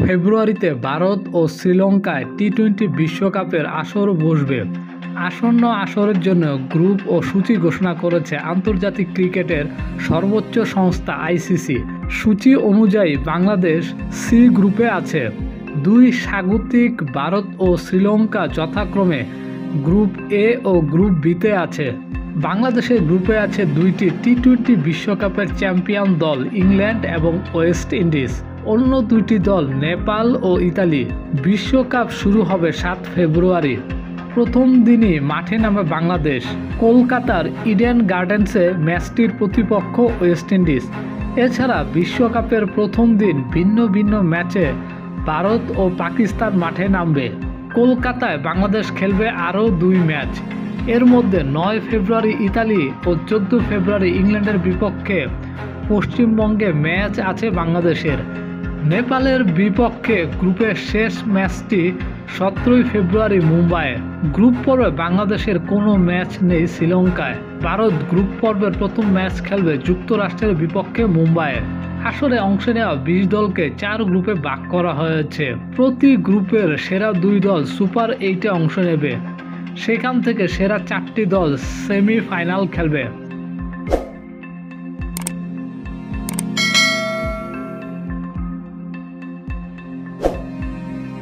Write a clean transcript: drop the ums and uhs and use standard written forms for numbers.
ফেব্রুয়ারিতে ভারত ও শ্রীলঙ্কায় টি-20 বিশ্বকাপের আসর বসবে। আসন্ন আসরের জন্য গ্রুপ ও সূচি ঘোষণা করেছে আন্তর্জাতিক ক্রিকেটের সর্বোচ্চ সংস্থা আইসিসি। সূচি অনুযায়ী বাংলাদেশ সি গ্রুপে আছে। দুই স্বাগতিক ভারত ও শ্রীলঙ্কা যথাক্রমে গ্রুপ এ ও গ্রুপ বিতে আছে। বাংলাদেশের গ্রুপে আছে দুইটি টি-20 বিশ্বকাপের চ্যাম্পিয়ন দল ইংল্যান্ড এবং ওয়েস্ট ইন্ডিজ। অন্য দুইটি দল নেপাল ও ইতালি। বিশ্বকাপ শুরু হবে 7 ফেব্রুয়ারি। প্রথম দিনই মাঠে নামে বাংলাদেশ। কলকাতার ইডেন গার্ডেন্সে ম্যাচটির প্রতিপক্ষ ওয়েস্ট ইন্ডিজ। এছাড়া বিশ্বকাপের প্রথম দিন ভিন্ন ভিন্ন ম্যাচে ভারত ও পাকিস্তান মাঠে নামবে। কলকাতায় বাংলাদেশ খেলবে আরও 2 ম্যাচ। এর মধ্যে 9 ফেব্রুয়ারি ইতালি ও 14 ফেব্রুয়ারি ইংল্যান্ডের বিপক্ষে পশ্চিমবঙ্গে ম্যাচ আছে বাংলাদেশের। নেপালের বিপক্ষে গ্রুপের শেষ ম্যাচটি 17 ফেব্রুয়ারি মুম্বাইয়ে। গ্রুপ পর্বে বাংলাদেশের কোনো ম্যাচ নেই শ্রীলঙ্কায়। ভারত গ্রুপ পর্বের প্রথম ম্যাচ খেলবে যুক্তরাষ্ট্রের বিপক্ষে মুম্বাইয়ে। আসরে অংশ নেওয়া 20 দলকে 4 গ্রুপে ভাগ করা হয়েছে। প্রতি গ্রুপের সেরা 2 দল সুপার 8-এ অংশ নেবে। সেখান থেকে সেরা 4টি দল সেমিফাইনাল খেলবে।